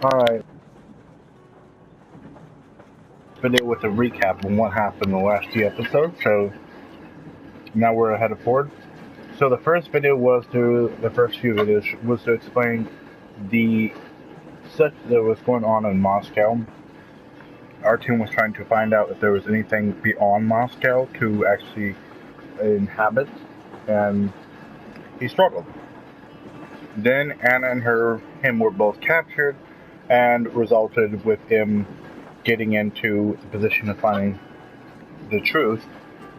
Alright, video with a recap on what happened in the last few episodes. So now we're ahead of forward. So the first video was to the first few videos was to explain the such that was going on in Moscow. Our team was trying to find out if there was anything beyond Moscow to actually inhabit, and he struggled. Then Anna and him were both captured, and resulted with him getting into the position of finding the truth,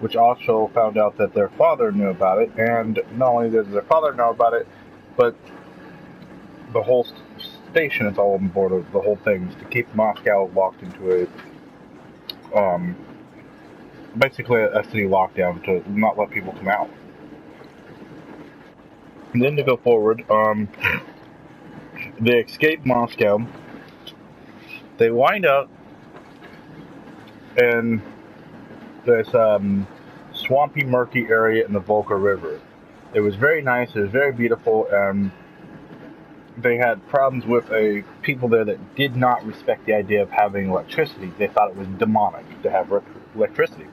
which also found out that their father knew about it, and not only did their father know about it, but the whole station is all on board of the whole thing is to keep Moscow locked into a basically a city lockdown to not let people come out. And then to go forward, they escape Moscow. They wind up in this swampy, murky area in the Volga River. It was very nice. It was very beautiful, and they had problems with people there that did not respect the idea of having electricity. They thought it was demonic to have electricity.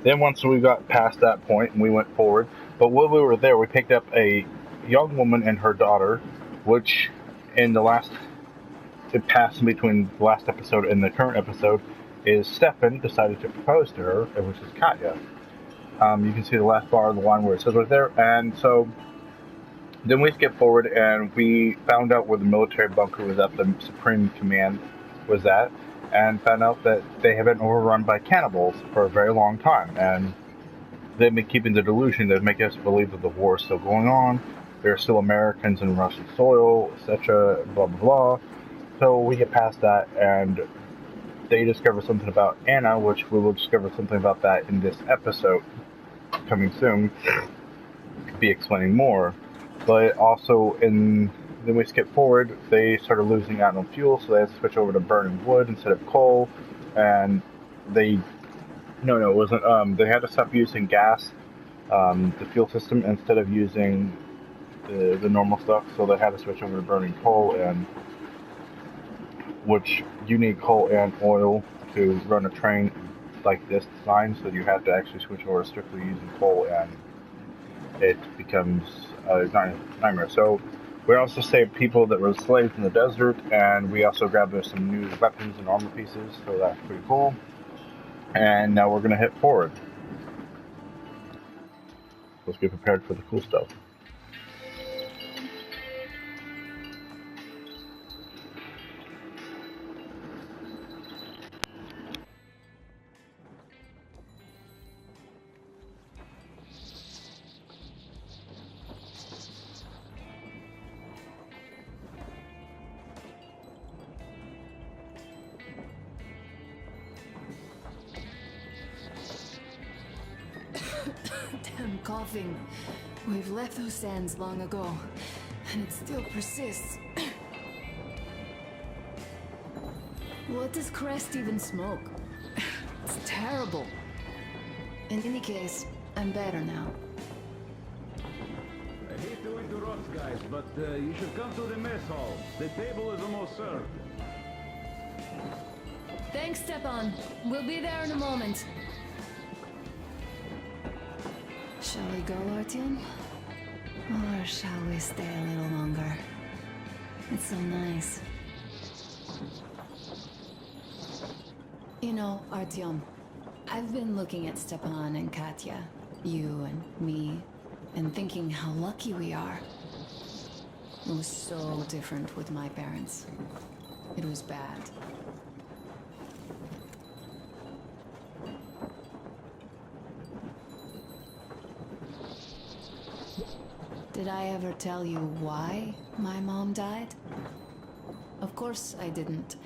Then once we got past that point and we went forward, but while we were there, we picked up a young woman and her daughter, which in the last, it passed in between the last episode and the current episode, is Stefan decided to propose to her, which is Katya. You can see the last bar of the line where it says right there, and so then we skipped forward and we found out where the military bunker was at, the Supreme Command was at, and found out that they have been overrun by cannibals for a very long time, and they've been keeping the delusion that make us believe that the war is still going on, there are still Americans in Russian soil, etc., blah blah blah. So we get past that, and they discover something about Anna, which we will discover something about that in this episode coming soon. Be explaining more, but also then we skip forward. They started losing out on fuel, so they had to switch over to burning wood instead of coal, and they no, it wasn't. They had to stop using gas, the fuel system, instead of using the normal stuff. So they had to switch over to burning coal, and which you need coal and oil to run a train like this design. So you have to actually switch over strictly using coal, and it becomes a nightmare. So we also saved people that were slaves in the desert, and we also grabbed some new weapons and armor pieces. So that's pretty cool. And now we're going to hit forward. Let's get prepared for the cool stuff. Damn coughing. We've left those sands long ago, and it still persists. What does Crest even smoke? It's terrible. In any case, I'm better now. I hate to interrupt, guys, but you should come to the mess hall. The table is almost served. Thanks, Stepan. We'll be there in a moment. Shall we go, Artyom? Or shall we stay a little longer? It's so nice. You know, Artyom, I've been looking at Stepan and Katya, you and me, and thinking how lucky we are. It was so different with my parents. It was bad. Did I ever tell you why my mom died? Of course I didn't.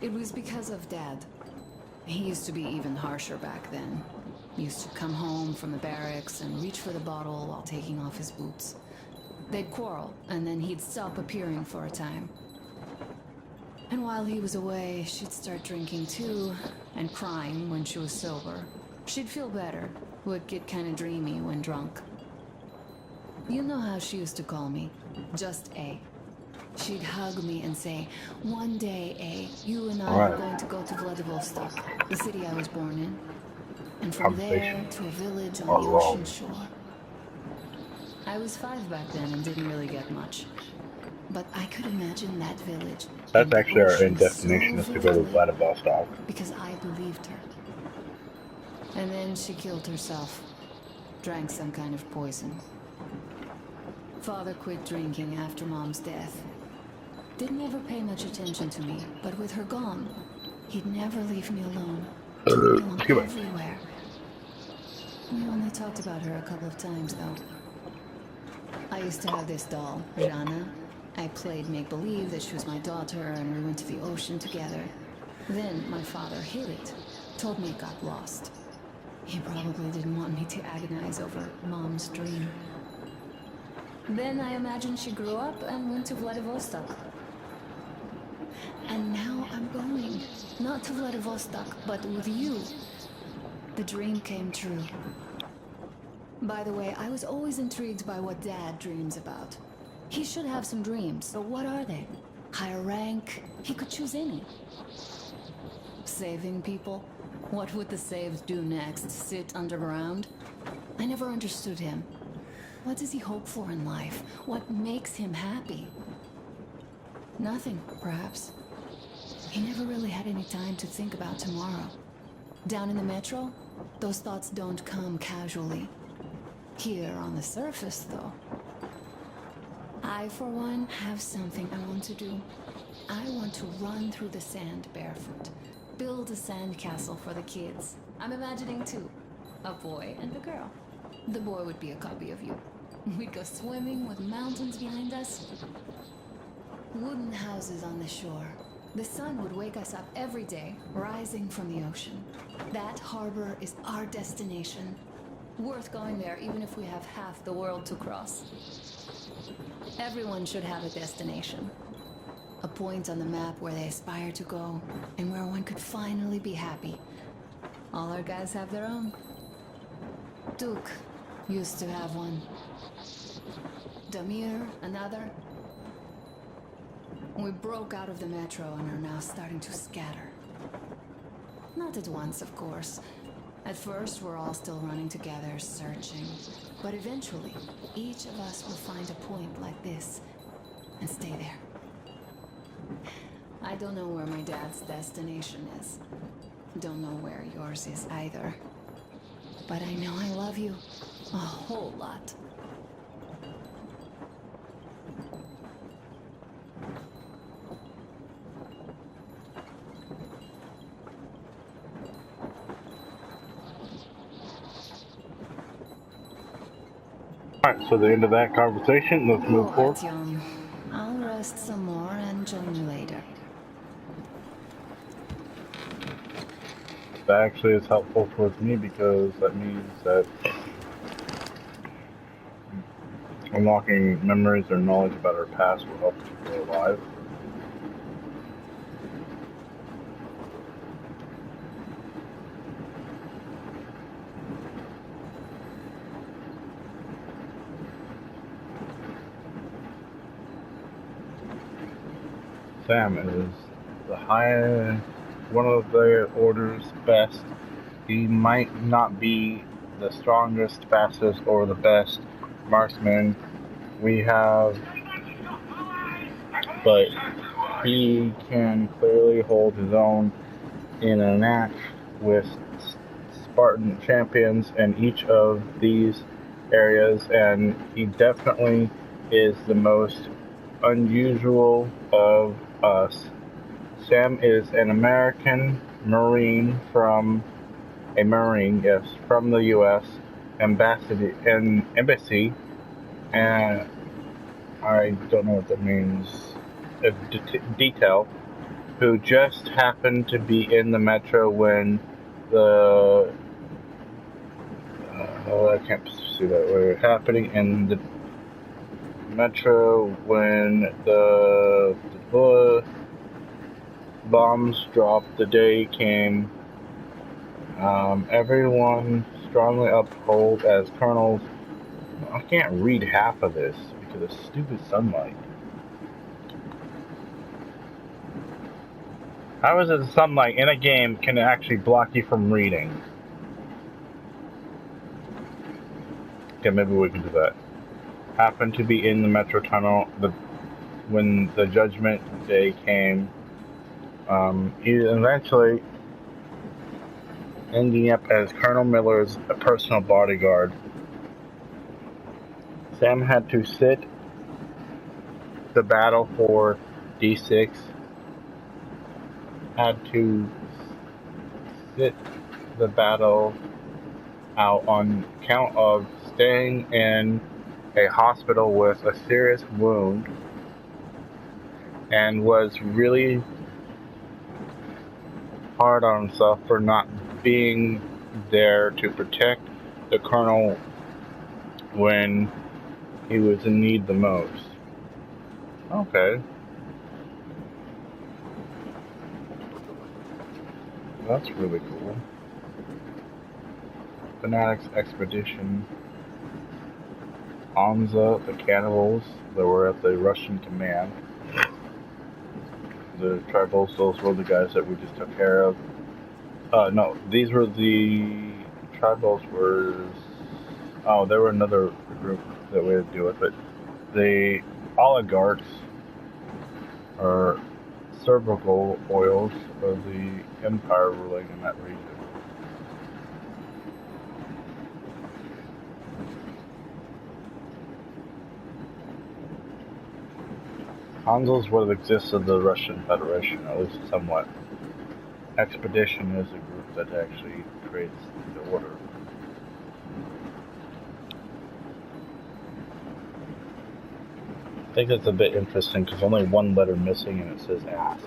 It was because of Dad. He used to be even harsher back then. He used to come home from the barracks and reach for the bottle while taking off his boots. They'd quarrel, and then he'd stop appearing for a time. And while he was away, she'd start drinking too, and crying when she was sober. She'd feel better, would get kinda dreamy when drunk. You know how she used to call me? Just A. She'd hug me and say, "One day, you and I Alright. are going to go to Vladivostok, the city I was born in. And from there Conversation. to a village on Or the wrong. ocean shore." I was 5 back then and didn't really get much. But I could imagine that village. That's and the actually our end ocean destination, so is to go to vividly, Vladivostok. because I believed her. And then she killed herself. Drank some kind of poison. Father quit drinking after Mom's death. Didn't ever pay much attention to me, but with her gone, he'd never leave me alone. Took me along Excuse me. everywhere. We only talked about her a couple of times, though. I used to have this doll, Rana. I played make-believe that she was my daughter, and we went to the ocean together. Then my father hid it, told me it got lost. He probably didn't want me to agonize over Mom's dream. Then I imagine she grew up and went to Vladivostok. And now I'm going. Not to Vladivostok, but with you. The dream came true. By the way, I was always intrigued by what Dad dreams about. He should have some dreams, but what are they? Higher rank? He could choose any. Saving people? What would the saved do next? Sit underground? I never understood him. What does he hope for in life? What makes him happy? Nothing, perhaps. He never really had any time to think about tomorrow. Down in the metro, those thoughts don't come casually. Here on the surface, though. I, for one, have something I want to do. I want to run through the sand barefoot. Build a sandcastle for the kids. I'm imagining two. A boy and a girl. The boy would be a copy of you. We'd go swimming with mountains behind us. Wooden houses on the shore. The sun would wake us up every day, rising from the ocean. That harbor is our destination. Worth going there even if we have half the world to cross. Everyone should have a destination. A point on the map where they aspire to go, and where one could finally be happy. All our guys have their own. Duke used to have one. Damir, another. We broke out of the metro and are now starting to scatter. Not at once, of course. At first, we're all still running together, searching. But eventually, each of us will find a point like this and stay there. I don't know where my dad's destination is. Don't know where yours is either. But I know I love you a whole lot. Alright, so the end of that conversation. Let's move forward. Artyom, I'll rest some more and join you later. That actually is helpful towards me because that means that unlocking memories or knowledge about our past will help us stay alive. Sam is the highest, one of the order's best. He might not be the strongest, fastest, or the best marksman we have, but he can clearly hold his own in a match with Spartan champions in each of these areas, and he definitely is the most unusual of us. Sam is an American Marine from the U.S. embassy, and I don't know what that means. Detail, who just happened to be in the metro when the I can't see that word happening in the metro when the bombs dropped. The day came. Everyone strongly uphold as colonels. I can't read half of this because of stupid sunlight. How is it something like in a game can actually block you from reading? Okay, maybe we can do that. Happened to be in the metro tunnel when the judgment day came. He eventually ending up as Colonel Miller's personal bodyguard. Sam had to sit the battle for D6. Had to sit the battle out on account of staying in a hospital with a serious wound, and was really hard on himself for not being there to protect the colonel when he was in need the most. Okay. That's really cool. Fanatics Expedition. Anza, the cannibals that were at the Russian command. The tribals, those were the guys that we just took care of. No, these were the tribals were. Oh, there were another group that we had to deal with, but the oligarchs are cervical oils of the empire ruling in that region. Hansa is what exists of the Russian Federation, at least somewhat. Expedition is a group that actually creates the order. I think it's a bit interesting because only one letter missing and it says ass.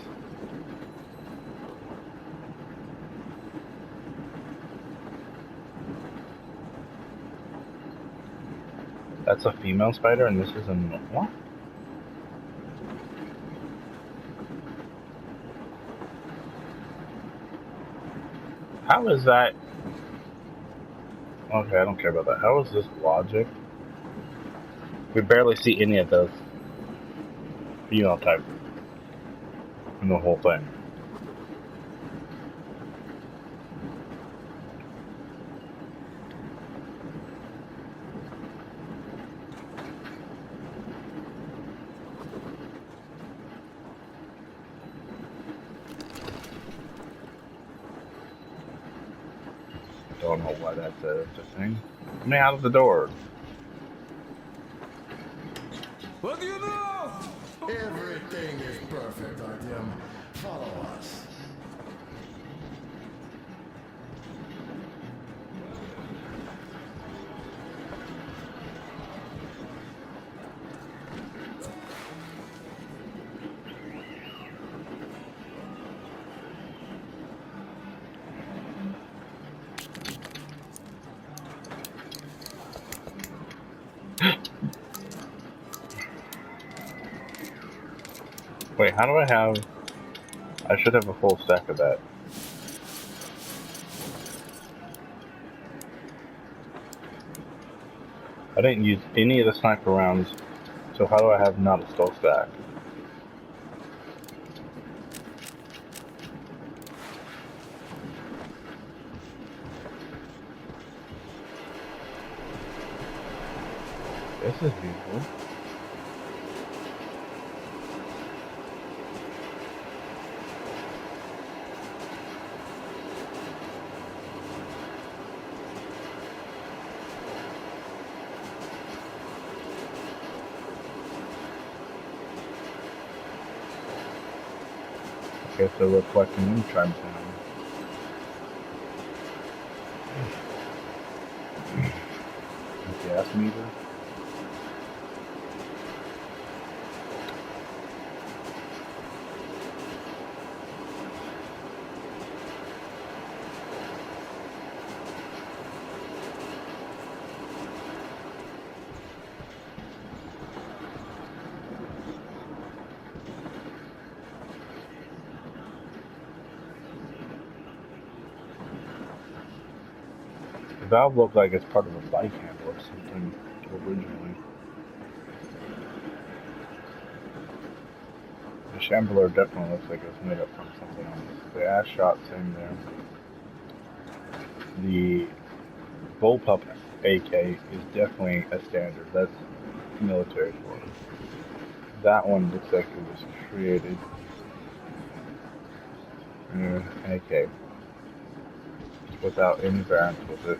That's a female spider and this is a what? How is that? Okay, I don't care about that. How is this logic? We barely see any of those female type in the whole thing. Don't know why that's a thing. Let me out of the door. What do you do? Everything is perfect, Artyom. Follow us. Wait, how do I have... I should have a full stack of that. I didn't use any of the sniper rounds, so how do I have not a full stack? This is beautiful. Okay, so we're collecting in tribes now. Gas meter. The valve looked like it's part of a bike handle or something originally. The Shambler definitely looks like it was made up from something else. The ass shot, same there. The bullpup AK is definitely a standard. That's military for it. That one looks like it was created. AK. Without any variants with it.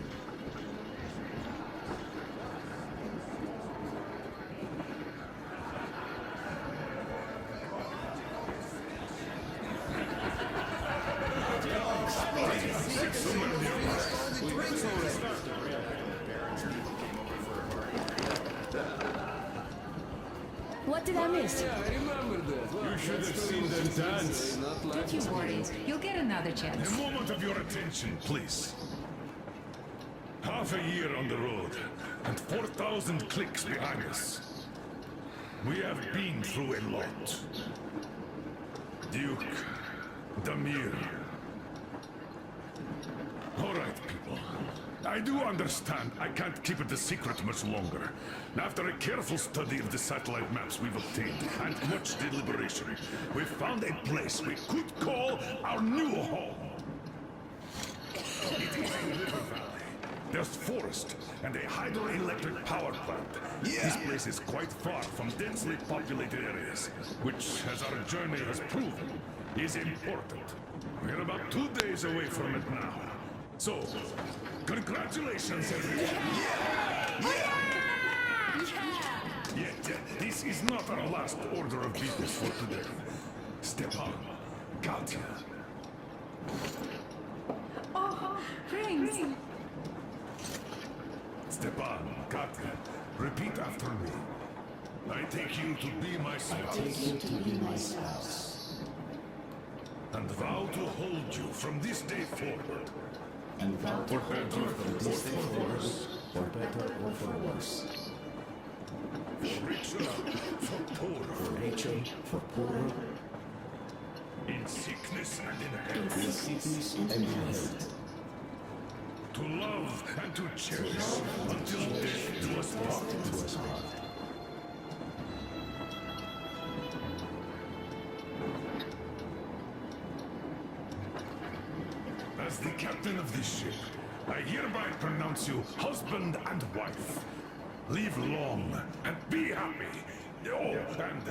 What did I miss? You should have seen them dance. Don't you worry. You'll get another chance. A moment of your attention, please. Half a year on the road, and 4,000 clicks behind us. We have been through a lot. Duke, Damir. All right, people. I do understand I can't keep it a secret much longer. After a careful study of the satellite maps we've obtained, and much deliberation, we've found a place we could call our new home. It is a river valley. There's forest and a hydroelectric power plant. This place is quite far from densely populated areas, which, as our journey has proven, is important. We're about 2 days away from it now. So, congratulations, everyone. Yet, this is not our last order of business for today. Stepan, Katya. Oh, Prince! Stepan, Katya, repeat after me. I take you to be my spouse. And vow to hold you from this day forward. And vow to hold you from this day forward, for better or for worse. For richer, for poorer. For richer, for poorer. In sickness and in In health. sickness and in health. To love and to cherish until death do us part. As the captain of this ship, I hereby pronounce you husband and wife. Live long and be happy. Oh, and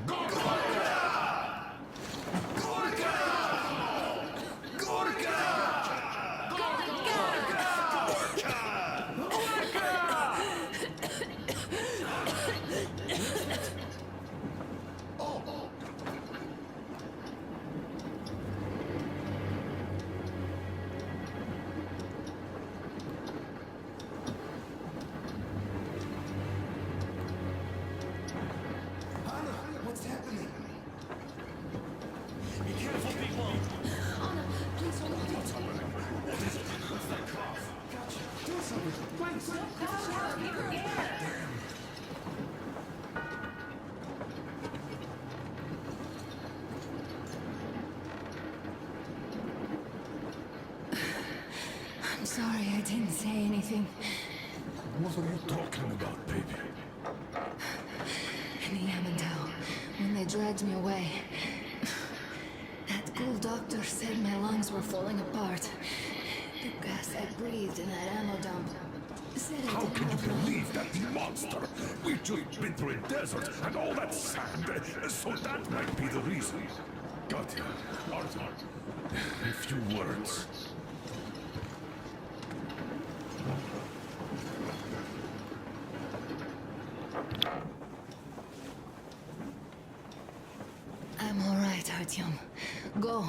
Gorka! Gorka! Gorka! What's happening? Be careful, people! Anna, please hold on. What's happening? What is it? What's that cough? Do something. I'm sorry I didn't say anything. What are you talking about, baby? In Yamantau, when they dragged me away, that cool doctor said my lungs were falling apart. The gas I breathed in that ammo dump said I How didn't can you have lung. believe that monster? We've just been through a desert and all that sand, so that might be the reason. Katya, Arthur, a few words. I'm all right, Artyom. Go.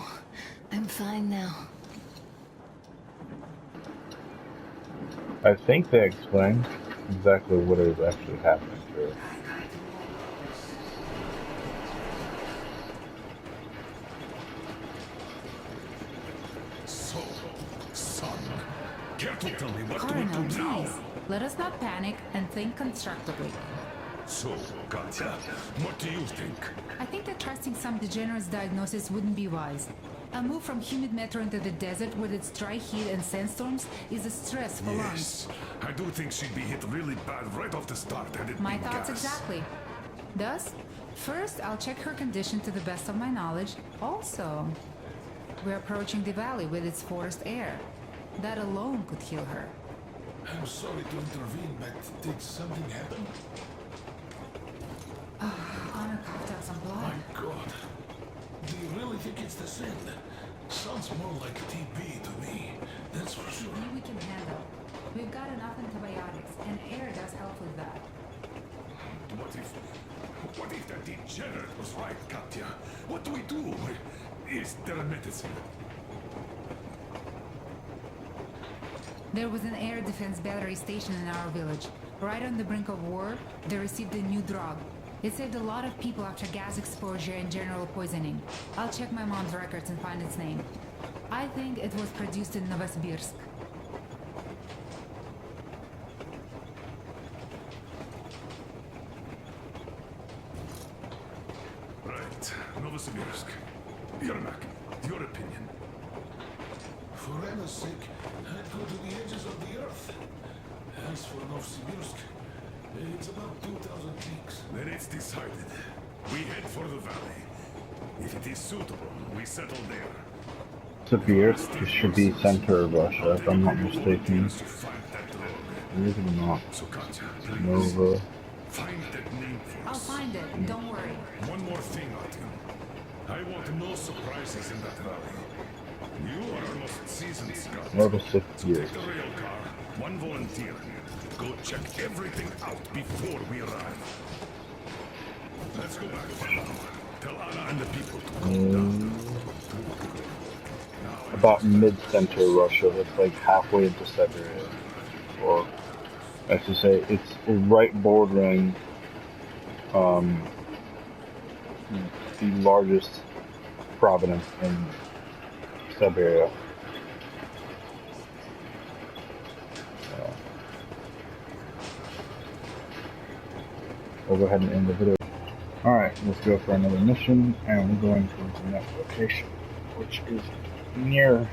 I'm fine now. I think they explained exactly what is actually happening to her. So, son, care to tell me what Colonel, to do now? please. Let us not panic and think constructively. So, Katya, what do you think? I think that trusting some degenerate's diagnosis wouldn't be wise. A move from humid metro into the desert with its dry heat and sandstorms is a stress for lungs. Yes, I do think she'd be hit really bad right off the start and it'd My be thoughts gas. exactly. Thus, First, I'll check her condition to the best of my knowledge. Also, we're approaching the valley with its forest air. That alone could heal her. I'm sorry to intervene, but did something happen? Anna coughed out some blood. My God. Do you really think it's the sand? Sounds more like TB to me. That's for sure. TB we can handle. We've got enough antibiotics, and air does help with that. What if that degenerate was right, Katya? What do we do? Is there a medicine? There was an air defense battery station in our village. Right on the brink of war, they received a new drug. It saved a lot of people after gas exposure and general poisoning. I'll check my mom's records and find its name. I think it was produced in Novosibirsk. Right, Novosibirsk. Yermak, your opinion? For Anna's sake, I'd go to the edges of the earth. As for Novosibirsk, it's about 2,000 peaks. Then it's decided. We head for the valley. If it is suitable, we settle there. Sibirsk should be center of Russia, if I'm not mistaken. To find that drug. Is it not? So Katya, please, Nova. find that name for I'll us. find it, don't worry. One more thing, Artyom. I want no surprises in that valley. You are our most seasoned scout. Nova So Sibirsk. take the rail car, one volunteer. Go check everything out before we arrive. Let's go back for now. Tell Anna and the people to calm down. About mid-center Russia. It's like halfway into Siberia. Or, as to say, it's right bordering the largest province in Siberia. We'll go ahead and end the video. Alright, let's go for another mission, and we're going to the next location, which is near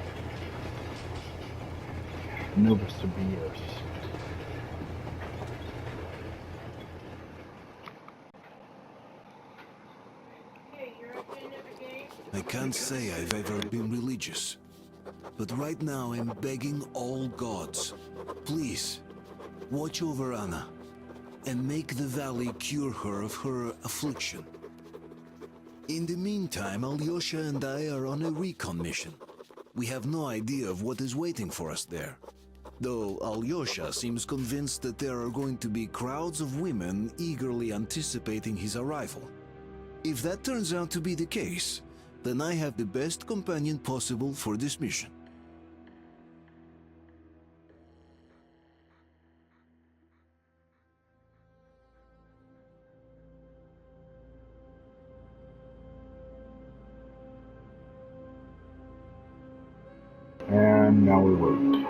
Novosibirsk. I can't say I've ever been religious, but right now I'm begging all gods, please, watch over Anna, and make the valley cure her of her affliction. In the meantime, Alyosha and I are on a recon mission. We have no idea of what is waiting for us there, though Alyosha seems convinced that there are going to be crowds of women eagerly anticipating his arrival. If that turns out to be the case, then I have the best companion possible for this mission. And now we wait.